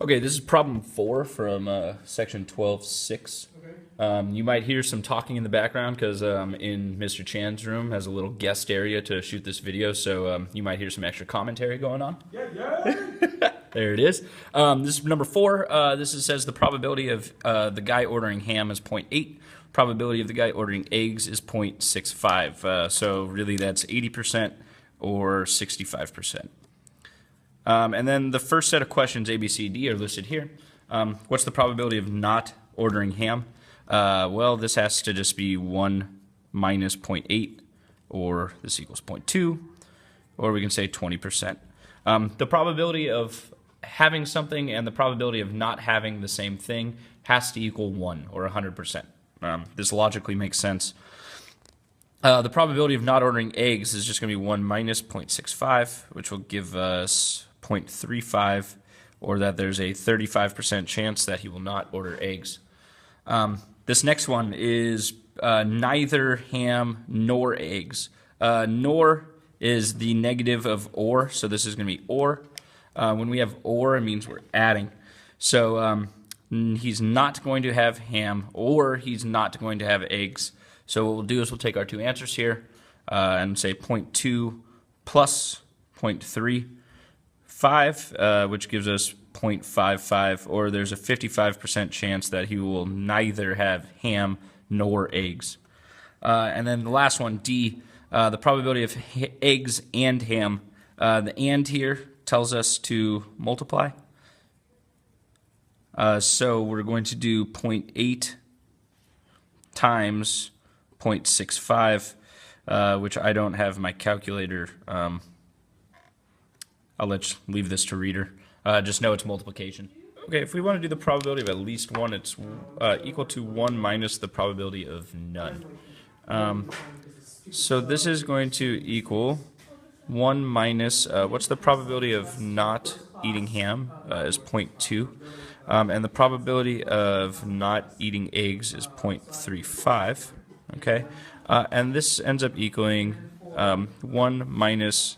Okay, this is problem 4 from section 12.6. You might hear some talking in the background because in Mr. Chan's room has a little guest area to shoot this video, so you might hear some extra commentary going on. There it is. This is number 4. Says the probability of the guy ordering ham is 0.8. Probability of the guy ordering eggs is 0.65. So really that's 80% or 65%. And then the first set of questions, A, B, C, D, are listed here. What's the probability of not ordering ham? Well, this has to just be 1 minus 0.8, or this equals 0.2, or we can say 20%. The probability of having something and the probability of not having the same thing has to equal 1, or 100%. This logically makes sense. The probability of not ordering eggs is just going to be 1 minus 0.65, which will give us 0.35, or that there's a 35% chance that he will not order eggs. This next one is neither ham nor eggs. Nor is the negative of or, so this is going to be or. When we have or, it means we're adding. So he's not going to have ham, or he's not going to have eggs. So what we'll do is we'll take our two answers here and say 0.2 plus 0.35, which gives us 0.55, or there's a 55% chance that he will neither have ham nor eggs. And then the last one, D, the probability of eggs and ham. The and here tells us to multiply. So we're going to do 0.8 times 0.65, which I don't have my calculator. I'll leave this to reader. Just know it's multiplication. Okay, if we want to do the probability of at least 1, it's equal to 1 minus the probability of none. So this is going to equal 1 minus, what's the probability of not eating ham is 0.2. And the probability of not eating eggs is 0.35. Okay, and this ends up equaling 1 minus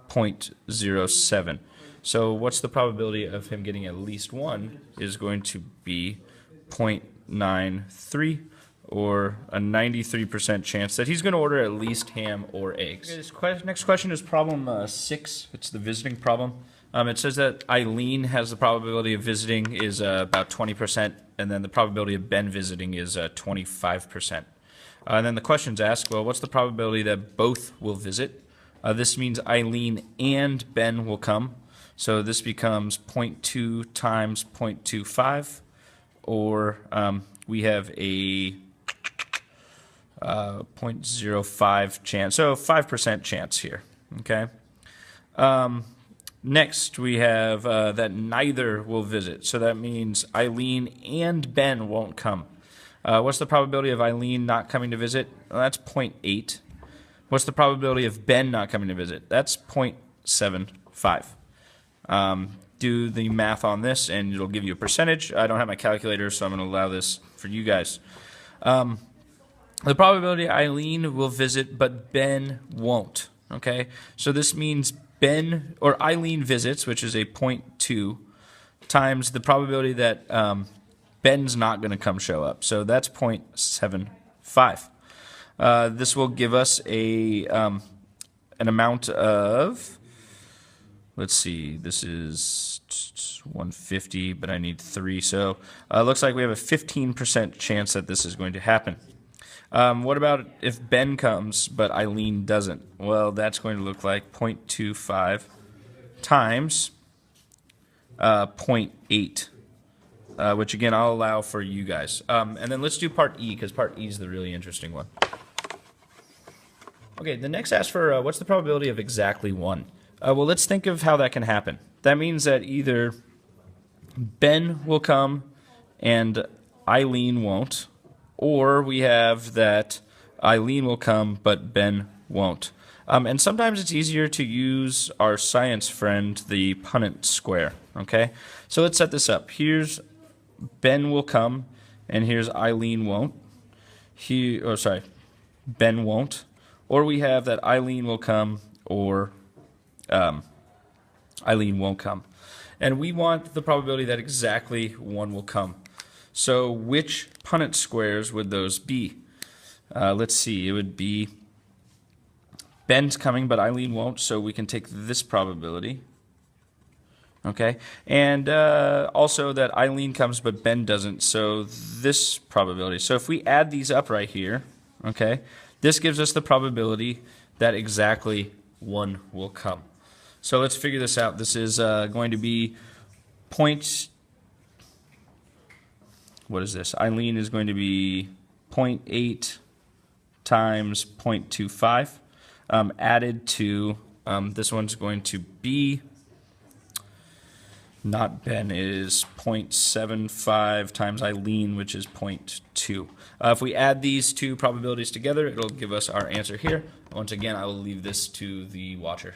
0.07. So what's the probability of him getting at least 1 is going to be 0.93, or a 93% chance that he's going to order at least ham or eggs. Okay, this next question is problem 6. It's the visiting problem. It says that Eileen has the probability of visiting is about 20%, and then the probability of Ben visiting is 25%. And then the questions ask, well, what's the probability that both will visit? This means Eileen and Ben will come. So this becomes 0.2 times 0.25, or we have a 0.05 chance, so 5% chance here. Okay. Next, we have that neither will visit. So that means Eileen and Ben won't come. What's the probability of Eileen not coming to visit? Well, that's 0.8. What's the probability of Ben not coming to visit? That's 0.75. Do the math on this, and it'll give you a percentage. I don't have my calculator, so I'm going to allow this for you guys. The probability Eileen will visit, but Ben won't. Okay, so this means Ben or Eileen visits, which is a 0.2, times the probability that Ben's not going to come show up. So that's 0.75. This will give us a an amount of, let's see, this is 150, but I need 3. So it looks like we have a 15% chance that this is going to happen. What about if Ben comes but Eileen doesn't? Well, that's going to look like 0.25 times 0.8, which again I'll allow for you guys. And then let's do part E, because part E is the really interesting one. Okay, the next asks for what's the probability of exactly 1? Well, let's think of how that can happen. That means that either Ben will come and Eileen won't, or we have that Eileen will come but Ben won't. And sometimes it's easier to use our science friend, the Punnett square. Okay, so let's set this up. Here's Ben will come, and here's Eileen won't. Ben won't. Or we have that Eileen will come, or Eileen won't come. And we want the probability that exactly 1 will come. So which Punnett squares would those be? Let's see, it would be Ben's coming, but Eileen won't, so we can take this probability. Okay, and also that Eileen comes, but Ben doesn't, so this probability. So if we add these up right here, okay, this gives us the probability that exactly 1 will come. So let's figure this out. This is going to be what is this? Eileen is going to be 0.8 times 0.25 added to, this one's going to be, not Ben, is 0.75 times Eileen, which is 0.2. If we add these two probabilities together, it'll give us our answer here. Once again, I will leave this to the watcher.